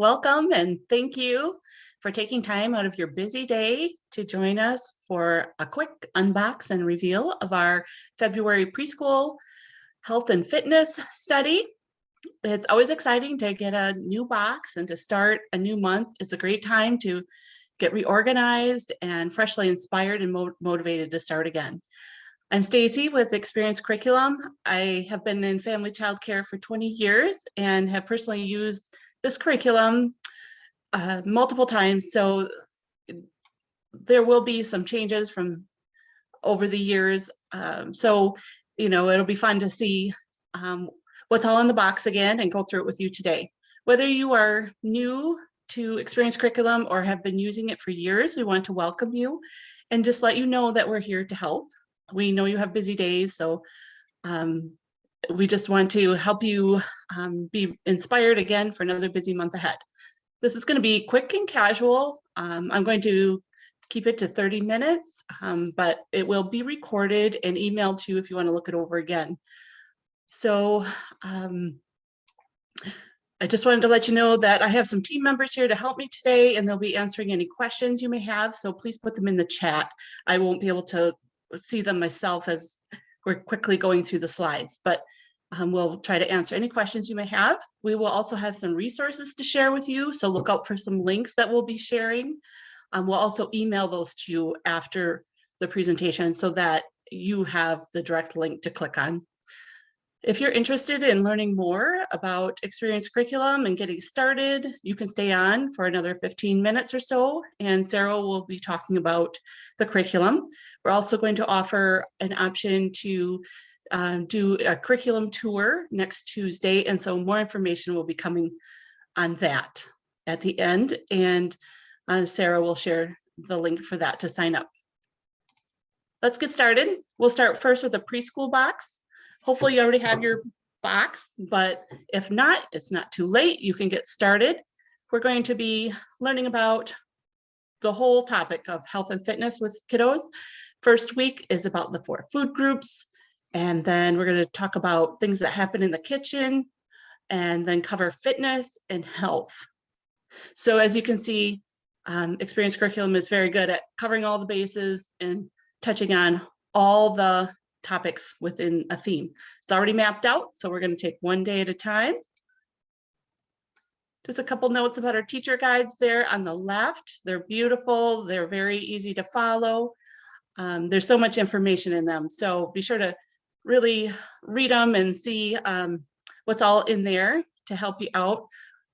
welcome and thank you for taking time out of your busy day to join us for a quick unbox and reveal of our February preschool health and fitness study. It's always exciting to get a new box and to start a new month. It's a great time to get reorganized and freshly inspired and motivated to start again. I'm Stacy with Preschool Curriculum. I have been in family child care for 20 years and have personally used this curriculum multiple times. So there will be some changes from over the years. So it'll be fun to see what's all in the box again and go through it with you today. Whether you are new to Preschool Curriculum or have been using it for years, we want to welcome you and just let you know that we're here to help. We know you have busy days, so we just want to help you be inspired again for another busy month ahead. This is going to be quick and casual. I'm going to keep it to 30 minutes, but it will be recorded and emailed to you if you want to look it over again. So I just wanted to let you know that I have some team members here to help me today, and they'll be answering any questions you may have. So please put them in the chat. I won't be able to see them myself as we're quickly going through the slides, but we'll try to answer any questions you may have. We will also have some resources to share with you, so look out for some links that we'll be sharing. We'll also email those to you after the presentation so that you have the direct link to click on. If you're interested in learning more about Preschool Curriculum and getting started, you can stay on for another 15 minutes or so, and Sarah will be talking about the curriculum. We're also going to offer an option to do a curriculum tour next Tuesday, and so more information will be coming on that at the end, and Sarah will share the link for that to sign up. Let's get started. We'll start first with a preschool box. Hopefully you already have your box, but if not, it's not too late. You can get started. We're going to be learning about the whole topic of health and fitness with kiddos. First week is about the 4 food groups, and then we're going to talk about things that happen in the kitchen, and then cover fitness and health. So as you can see, Preschool Curriculum is very good at covering all the bases and touching on all the topics within a theme. It's already mapped out, so we're going to take one day at a time. Just a couple notes about our teacher guides there on the left. They're beautiful. They're very easy to follow. There's so much information in them, so be sure to really read them and see what's all in there to help you out.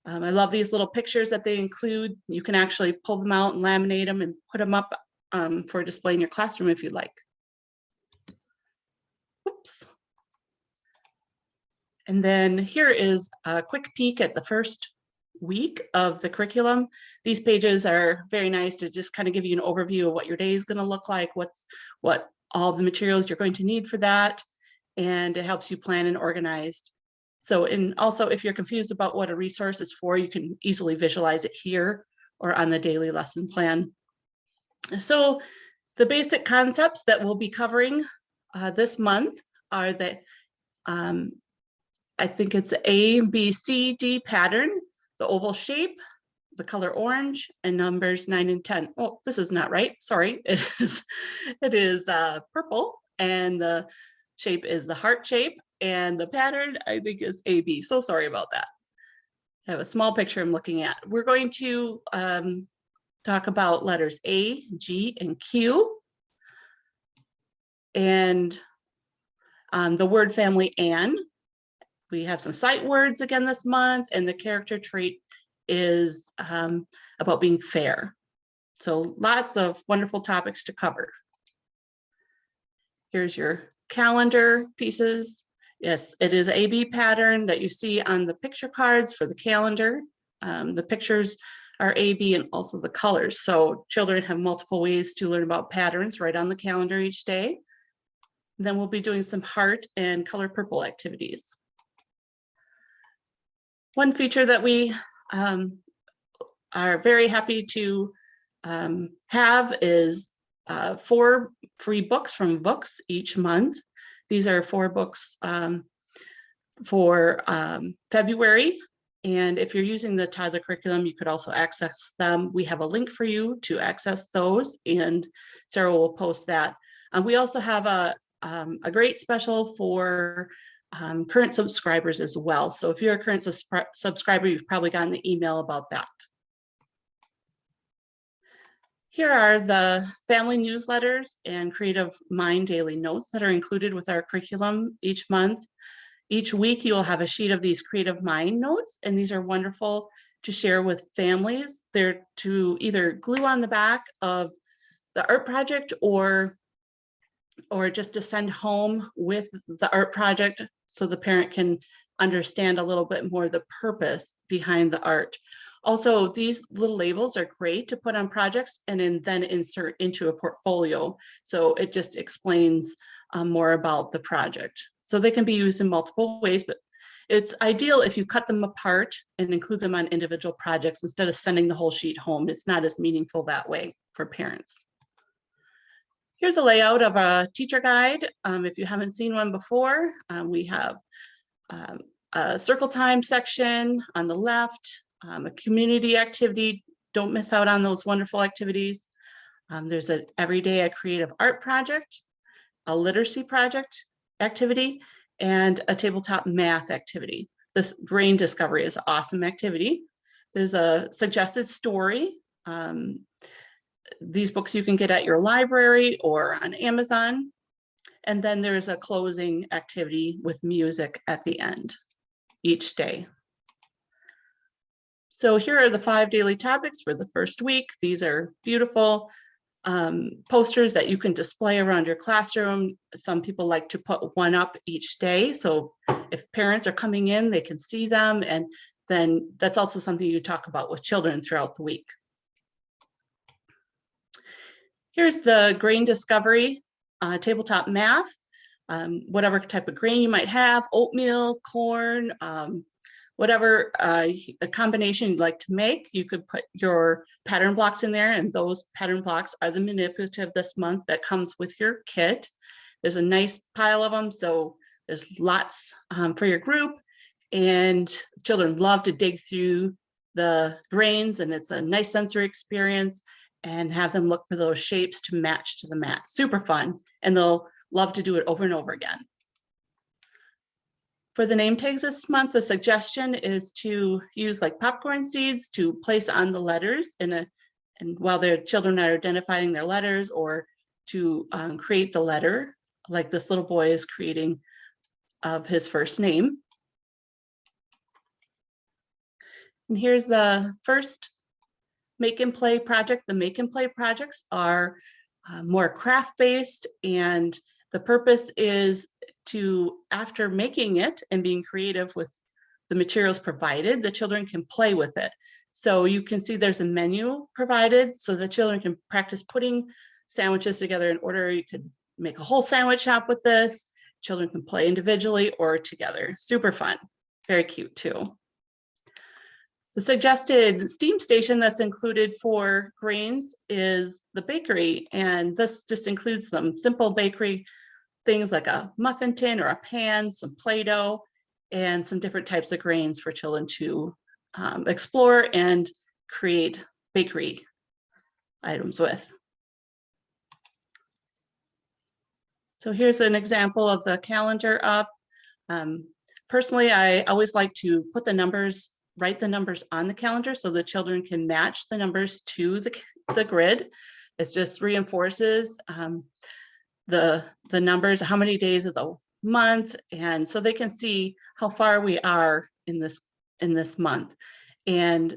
I love these little pictures that they include. You can actually pull them out and laminate them and put them up for display in your classroom if you'd like. Oops. And then here is a quick peek at the first week of the curriculum. These pages are very nice to just kind of give you an overview of what your day is going to look like, what all the materials you're going to need for that, and it helps you plan and organize. So, and also if you're confused about what a resource is for, you can easily visualize it here or on the daily lesson plan. So the basic concepts that we'll be covering this month are that I think it's A, B, C, D pattern, the oval shape, the color orange, and numbers 9 and 10. Oh, this is not right. Sorry, it is purple, and the shape is the heart shape, and the pattern I think is AB. So sorry about that. I have a small picture I'm looking at. We're going to talk about letters A, G, and Q, and the word family and. We have some sight words again this month, and the character trait is about being fair. So lots of wonderful topics to cover. Here's your calendar pieces. Yes, it is AB pattern that you see on the picture cards for the calendar. The pictures are AB and also the colors. So children have multiple ways to learn about patterns right on the calendar each day. Then we'll be doing some heart and color purple activities. One feature that we are very happy to have is 4 free books from Books each month. These are 4 books for February, And if you're using the Toddler Curriculum, you could also access them. We have a link for you to access those, and Sarah will post that. We also have a great special for current subscribers as well. So if you're a current subscriber, you've probably gotten the email about that. Here are the family newsletters and Creative Mind daily notes that are included with our curriculum each month. Each week, you will have a sheet of these Creative Mind notes, and these are wonderful to share with families. They're to either glue on the back of the art project or just to send home with the art project so the parent can understand a little bit more the purpose behind the art. Also, these little labels are great to put on projects and then insert into a portfolio. So it just explains more about the project. So they can be used in multiple ways, but it's ideal if you cut them apart and include them on individual projects instead of sending the whole sheet home. It's not as meaningful that way for parents. Here's a layout of a teacher guide. If you haven't seen one before, we have a circle time section on the left, a community activity. Don't miss out on those wonderful activities. There's an everyday a creative art project, a literacy project activity, and a tabletop math activity. This brain discovery is an awesome activity. There's a suggested story. These books you can get at your library or on Amazon. And then there's a closing activity with music at the end each day. So here are the 5 daily topics for the first week. These are beautiful posters that you can display around your classroom. Some people like to put one up each day. So if parents are coming in, they can see them. And then that's also something you talk about with children throughout the week. Here's the grain discovery tabletop math. Whatever type of grain you might have, oatmeal, corn, whatever a combination you'd like to make, you could put your pattern blocks in there, and those pattern blocks are the manipulative this month that comes with your kit. There's a nice pile of them, so there's lots for your group, and children love to dig through the grains, and it's a nice sensory experience, and have them look for those shapes to match to the mat. Super fun, and they'll love to do it over and over again. For the name tags this month, the suggestion is to use like popcorn seeds to place on the letters and while their children are identifying their letters, or to create the letter like this little boy is creating of his first name. And here's the first make and play project. The make and play projects are more craft-based, and the purpose is to, after making it and being creative with the materials provided, the children can play with it. So you can see there's a menu provided so the children can practice putting sandwiches together in order. You could make a whole sandwich shop with this. Children can play individually or together. Super fun, very cute too. The suggested STEAM station that's included for grains is the bakery, and this just includes some simple bakery things like a muffin tin or a pan, some Play-Doh, and some different types of grains for children to explore and create bakery items with. So here's an example of the calendar up. Personally, I always like to put the numbers, write the numbers on the calendar so the children can match the numbers to the grid. It just reinforces the numbers, how many days of the month, and so they can see how far we are in this month. And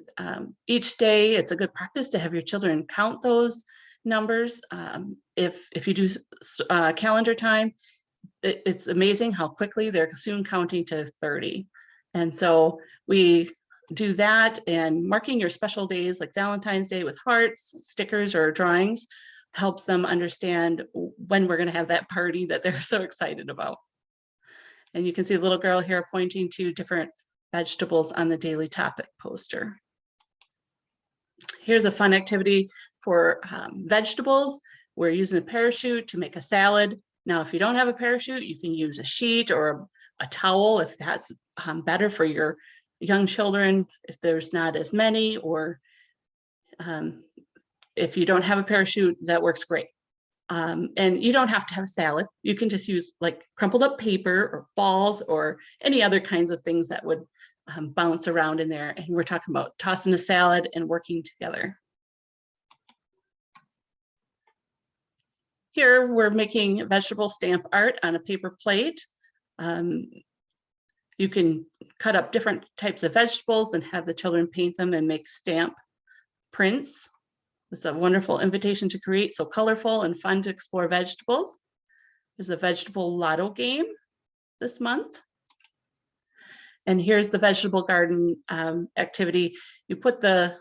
each day, it's a good practice to have your children count those numbers. If you do calendar time, it's amazing how quickly they're soon counting to 30. And so we do that, and marking your special days like Valentine's Day with hearts, stickers, or drawings helps them understand when we're going to have that party that they're so excited about. And you can see a little girl here pointing to different vegetables on the daily topic poster. Here's a fun activity for vegetables. We're using a parachute to make a salad. Now, if you don't have a parachute, you can use a sheet or a towel if that's better for your young children, if there's not as many, or if you don't have a parachute, that works great. And you don't have to have a salad. You can just use like crumpled up paper or balls or any other kinds of things that would bounce around in there. And we're talking about tossing a salad and working together. Here we're making vegetable stamp art on a paper plate. You can cut up different types of vegetables and have the children paint them and make stamp prints. It's a wonderful invitation to create, so colorful and fun to explore vegetables. There's a vegetable lotto game this month. And here's the vegetable garden activity. You put the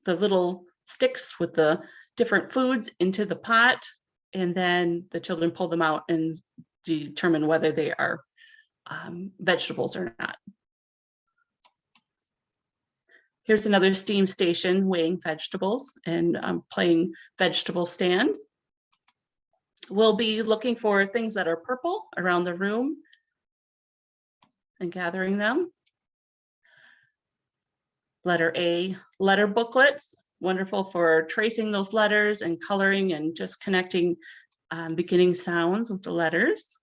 little sticks with the different foods into the pot, and then the children pull them out and determine whether they are vegetables or not. Here's another steam station weighing vegetables and playing vegetable stand. We'll be looking for things that are purple around the room and gathering them. Letter A, letter booklets, wonderful for tracing those letters and coloring and just connecting beginning sounds with the letters.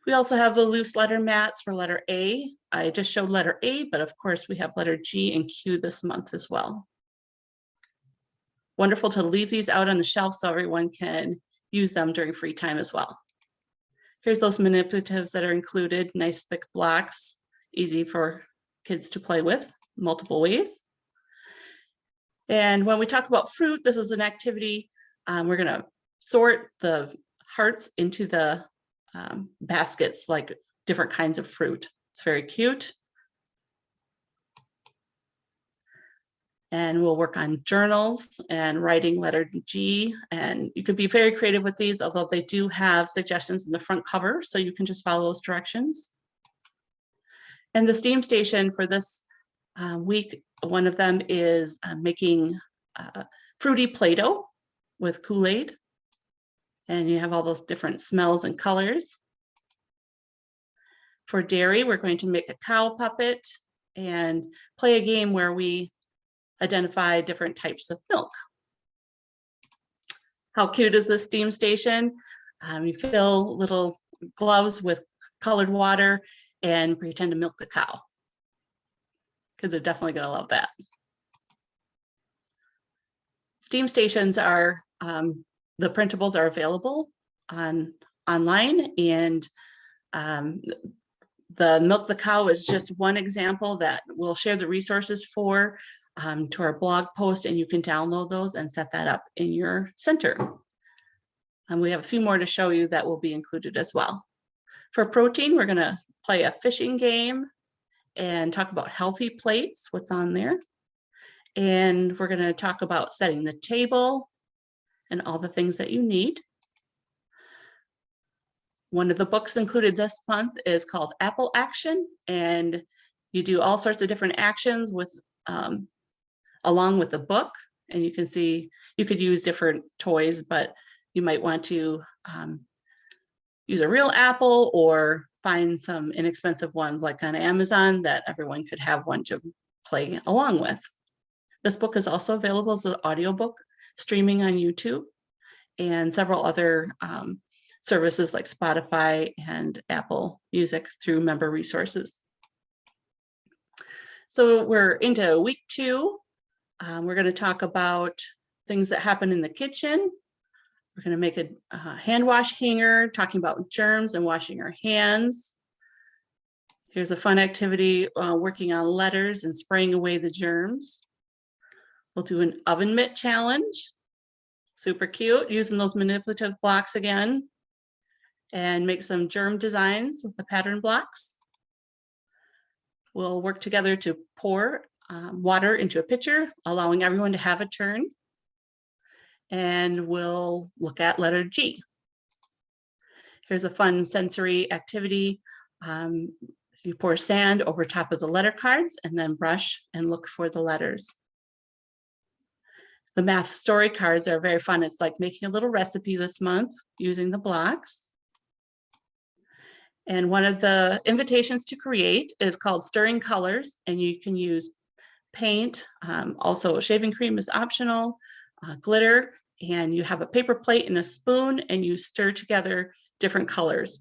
We also have the loose letter mats for letter A. I just showed letter A, but of course we have letter G and Q this month as well. Wonderful to leave these out on the shelf so everyone can use them during free time as well. Here's those manipulatives that are included, nice thick blocks, easy for kids to play with multiple ways. And when we talk about fruit, this is an activity. We're gonna sort the hearts into the baskets, like different kinds of fruit. It's very cute. And we'll work on journals and writing letter G. And you can be very creative with these, although they do have suggestions in the front cover, so you can just follow those directions. And the STEAM station for this week, one of them is making fruity Play-Doh with Kool-Aid. And you have all those different smells and colors. For dairy, we're going to make a cow puppet and play a game where we identify different types of milk. How cute is this steam station? You fill little gloves with colored water and pretend to milk the cow. Kids are definitely gonna love that. Steam stations are, the printables are available online, and the Milk the Cow is just one example that we'll share the resources for to our blog post, and you can download those and set that up in your center. And we have a few more to show you that will be included as well. For protein, we're gonna play a fishing game and talk about healthy plates, what's on there. And we're gonna talk about setting the table and all the things that you need. One of the books included this month is called Apple Action, and you do all sorts of different actions with along with the book. And you can see you could use different toys, but you might want to use a real apple or find some inexpensive ones like on Amazon that everyone could have one to play along with. This book is also available as an audiobook streaming on YouTube and several other services like Spotify and Apple Music through member resources. So we're into week 2. We're going to talk about things that happen in the kitchen. We're going to make a hand wash hanger, talking about germs and washing our hands. Here's a fun activity, working on letters and spraying away the germs. We'll do an oven mitt challenge. Super cute, using those manipulative blocks again, and make some germ designs with the pattern blocks. We'll work together to pour water into a pitcher, allowing everyone to have a turn. And we'll look at letter G. Here's a fun sensory activity. You pour sand over top of the letter cards and then brush and look for the letters. The math story cards are very fun. It's like making a little recipe this month using the blocks. And one of the invitations to create is called Stirring Colors, and you can use paint. Also, shaving cream is optional, glitter, and you have a paper plate and a spoon, and you stir together different colors.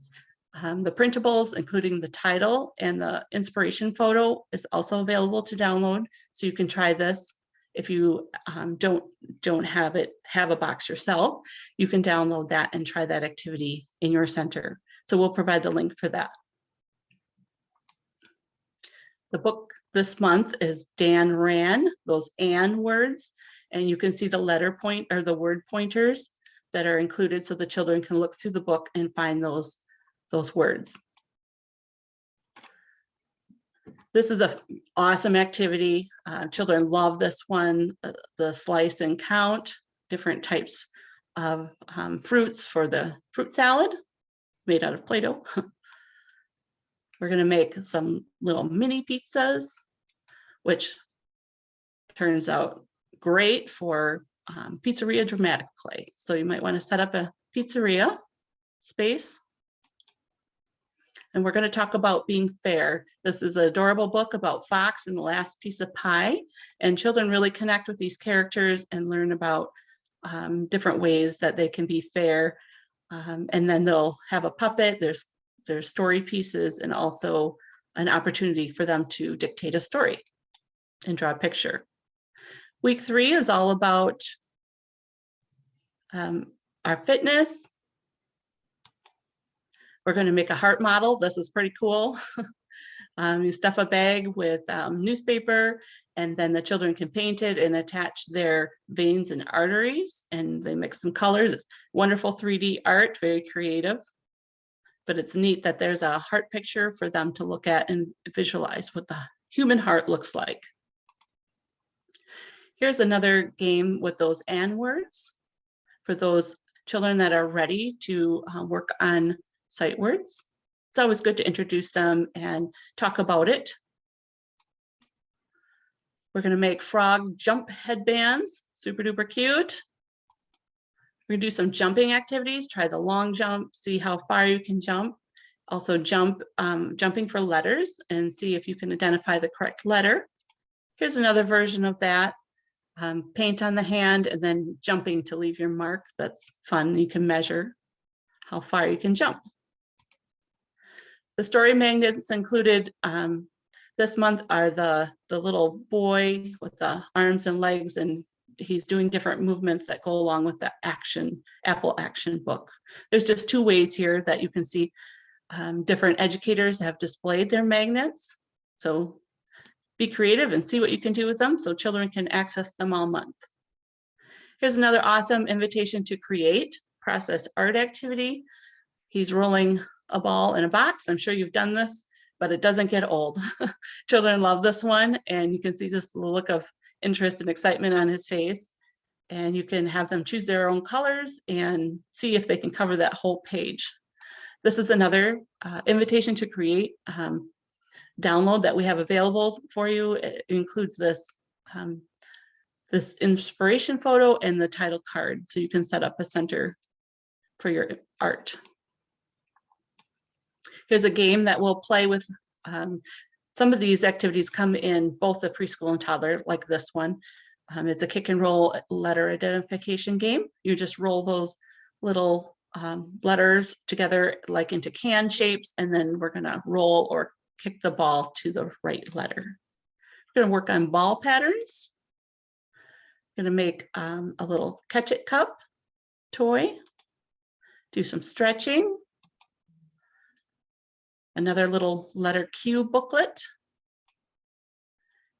The printables, including the title and the inspiration photo, is also available to download. So you can try this. If you don't have a box yourself, you can download that and try that activity in your center. So we'll provide the link for that. The book this month is Dan Ran, those "and" words, and you can see the letter point or the word pointers that are included so the children can look through the book and find those words. This is an awesome activity. Children love this one, the slice and count, different types of fruits for the fruit salad made out of Play-Doh. We're going to make some little mini pizzas, which turns out great for pizzeria dramatic play. So you might want to set up a pizzeria space. And we're going to talk about being fair. This is an adorable book about Fox and the last piece of pie. And children really connect with these characters and learn about different ways that they can be fair. And then they'll have a puppet. There's story pieces and also an opportunity for them to dictate a story and draw a picture. Week 3 is all about our fitness. We're going to make a heart model. This is pretty cool. You stuff a bag with newspaper, and then the children can paint it and attach their veins and arteries, and they mix some colors. Wonderful 3D art, very creative. But it's neat that there's a heart picture for them to look at and visualize what the human heart looks like. Here's another game with those "and" words for those children that are ready to work on sight words. It's always good to introduce them and talk about it. We're going to make frog jump headbands, super duper cute. We're going to do some jumping activities, try the long jump, see how far you can jump. Also jumping for letters and see if you can identify the correct letter. Here's another version of that. Paint on the hand and then jumping to leave your mark. That's fun. You can measure how far you can jump. The story magnets included this month are the little boy with the arms and legs, and he's doing different movements that go along with the Apple action book. There's just 2 ways here that you can see different educators have displayed their magnets. So be creative and see what you can do with them so children can access them all month. Here's another awesome invitation to create, process art activity. He's rolling a ball in a box. I'm sure you've done this, but it doesn't get old. Children love this one, and you can see just the look of interest and excitement on his face. And you can have them choose their own colors and see if they can cover that whole page. This is another invitation to create download that we have available for you. It includes this this inspiration photo and the title card, so you can set up a center for your art. Here's a game that we'll play with. Some of these activities come in both the preschool and toddler, like this one. It's a kick and roll letter identification game. You just roll those little letters together like into can shapes, and then we're going to roll or kick the ball to the right letter. We're going to work on ball patterns. Going to make a little catch-it cup toy. Do some stretching. Another little letter Q booklet.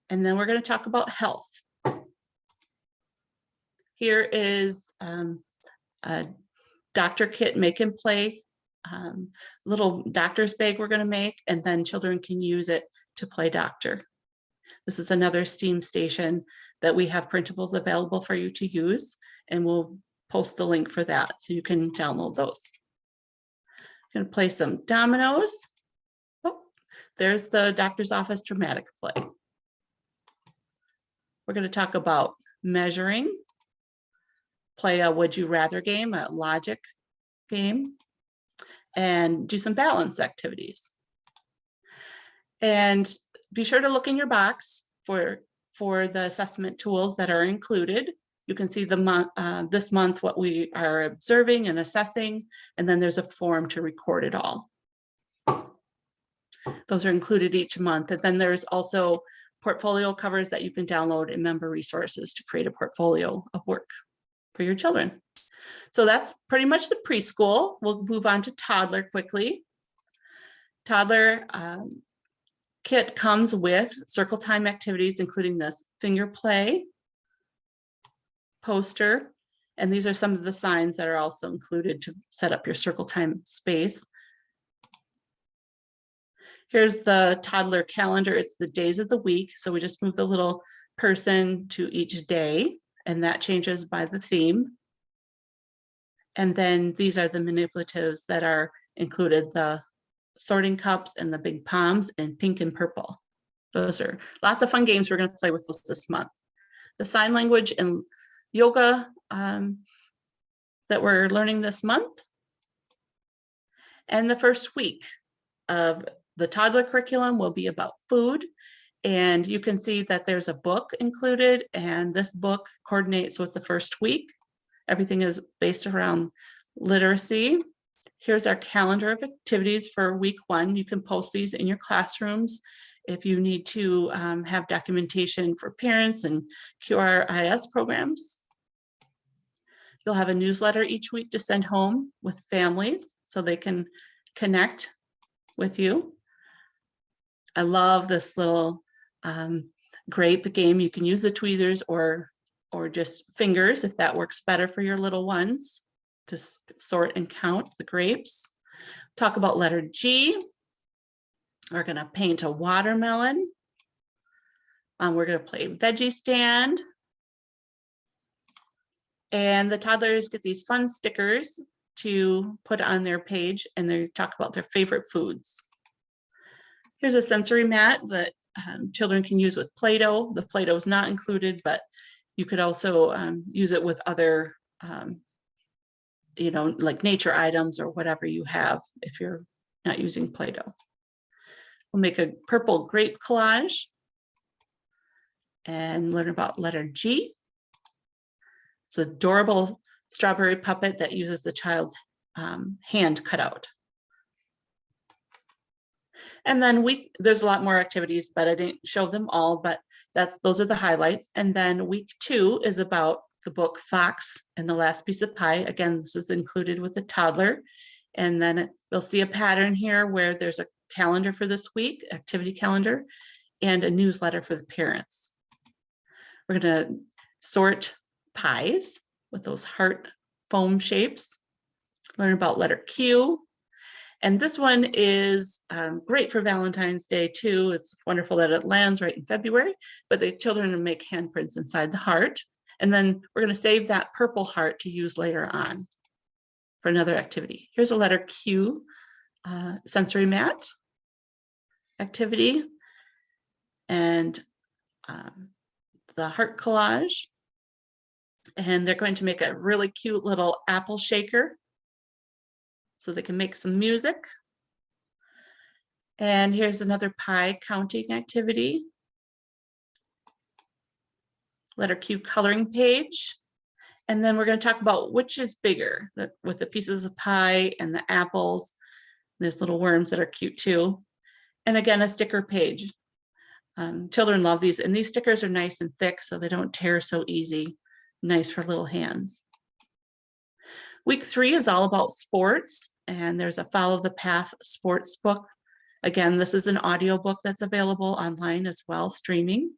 And then we're going to talk about health. Here is a doctor kit make and play little doctor's bag we're going to make, and then children can use it to play doctor. This is another STEAM station that we have printables available for you to use, and we'll post the link for that so you can download those. I'm going to play some dominoes. Oh, there's the doctor's office dramatic play. We're going to talk about measuring, play a would you rather game, a logic game, and do some balance activities. And be sure to look in your box for the assessment tools that are included. You can see the month, this month, what we are observing and assessing, and then there's a form to record it all. Those are included each month. And then there's also portfolio covers that you can download in member resources to create a portfolio of work for your children. So that's pretty much the preschool. We'll move on to toddler quickly. Toddler kit comes with circle time activities, including this finger play, poster, and these are some of the signs that are also included to set up your circle time space. Here's the toddler calendar. It's the days of the week. So we just move the little person to each day, and that changes by the theme. And then these are the manipulatives that are included, the sorting cups and the big palms in pink and purple. Those are lots of fun games we're going to play with this month. The sign language and yoga that we're learning this month. And the first week of the toddler curriculum will be about food. And you can see that there's a book included, and this book coordinates with the first week. Everything is based around literacy. Here's our calendar of activities for week 1. You can post these in your classrooms if you need to have documentation for parents and QRIS programs. You'll have a newsletter each week to send home with families so they can connect with you. I love this little grape game. You can use the tweezers or just fingers if that works better for your little ones to sort and count the grapes. Talk about letter G. We're going to paint a watermelon. We're going to play veggie stand. And the toddlers get these fun stickers to put on their page, and they talk about their favorite foods. Here's a sensory mat that children can use with Play-Doh. The Play-Doh is not included, but you could also use it with other, like nature items or whatever you have if you're not using Play-Doh. We'll make a purple grape collage and learn about letter G. It's an adorable strawberry puppet that uses the child's hand cut out. And then there's a lot more activities, but I didn't show them all, but those are the highlights. And then week 2 is about the book Fox and the Last Piece of Pie. Again, this is included with the toddler. And then you'll see a pattern here where there's a calendar for this week, activity calendar, and a newsletter for the parents. We're going to sort pies with those heart foam shapes, learn about letter Q. And this one is great for Valentine's Day too. It's wonderful that it lands right in February, but the children will make handprints inside the heart. And then we're going to save that purple heart to use later on for another activity. Here's a letter Q sensory mat activity and the heart collage. And they're going to make a really cute little apple shaker so they can make some music. And here's another pie counting activity. Letter Q coloring page. And then we're going to talk about which is bigger, with the pieces of pie and the apples. There's little worms that are cute too. And again, a sticker page. Children love these, and these stickers are nice and thick so they don't tear so easy. Nice for little hands. Week 3 is all about sports, and there's a Follow the Path sports book. Again, this is an audio book that's available online as well, streaming.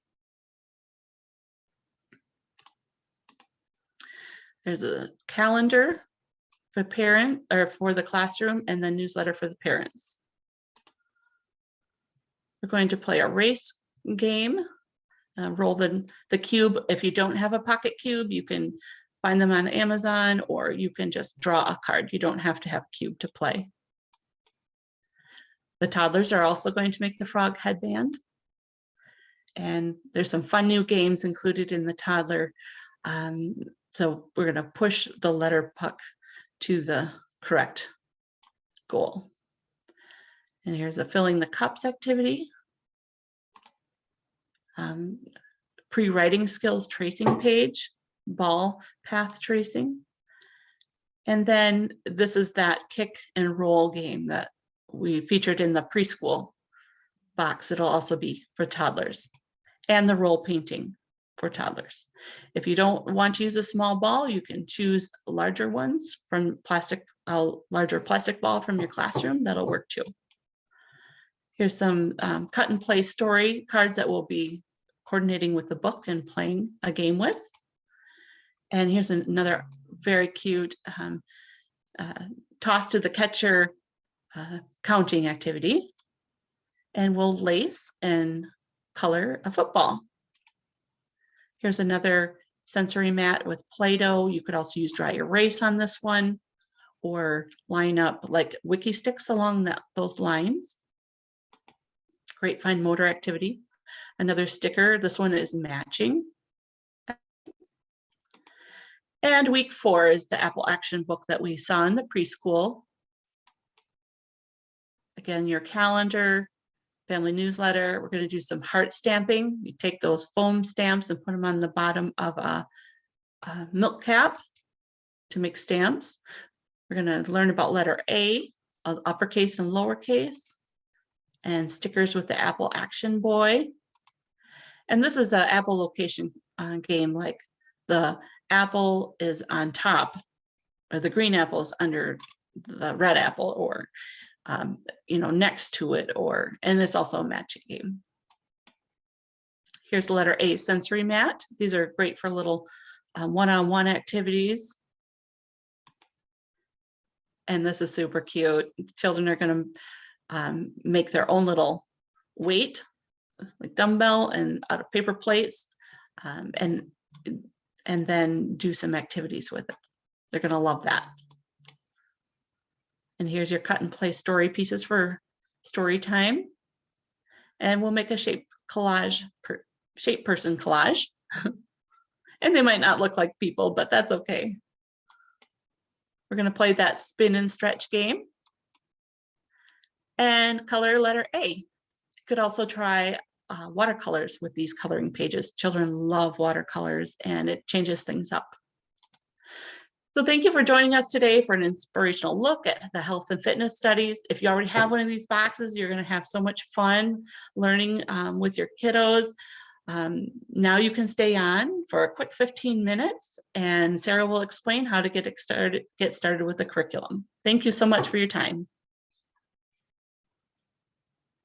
There's a calendar for for the classroom, and then newsletter for the parents. We're going to play a race game. Roll the cube. If you don't have a pocket cube, you can find them on Amazon, or you can just draw a card. You don't have to have a cube to play. The toddlers are also going to make the frog headband. And there's some fun new games included in the toddler. So we're going to push the letter puck to the correct goal. And here's a filling the cups activity. Pre-writing skills tracing page, ball path tracing. And then this is that kick and roll game that we featured in the preschool box. It'll also be for toddlers, and the roll painting for toddlers. If you don't want to use a small ball, you can choose larger ones from plastic, a larger plastic ball from your classroom. That'll work too. Here's some cut and play story cards that we'll be coordinating with the book and playing a game with. And here's another very cute toss to the catcher counting activity. And we'll lace and color a football. Here's another sensory mat with Play-Doh. You could also use dry erase on this one, or line up like wiki sticks along those lines. Great fine motor activity. Another sticker, this one is matching. And week 4 is the Apple Action book that we saw in the preschool. Again, your calendar, family newsletter. We're going to do some heart stamping. You take those foam stamps and put them on the bottom of a milk cap to make stamps. We're going to learn about letter A, uppercase and lowercase, and stickers with the Apple Action Boy. And this is an Apple location game, like the apple is on top, or the green apple is under the red apple, or next to it, and it's also a matching game. Here's the letter A sensory mat. These are great for little one-on-one activities. And this is super cute. Children are going to make their own little weight, like dumbbell and out of paper plates, and then do some activities with it. They're going to love that. And here's your cut and play story pieces for story time. And we'll make a shape collage, shape person collage. And they might not look like people, but that's okay. We're going to play that spin and stretch game. And color letter A. You could also try watercolors with these coloring pages. Children love watercolors, and it changes things up. So thank you for joining us today for an inspirational look at the health and fitness studies. If you already have one of these boxes, you're going to have so much fun learning with your kiddos. Now you can stay on for a quick 15 minutes, and Sarah will explain how to get started with the curriculum. Thank you so much for your time.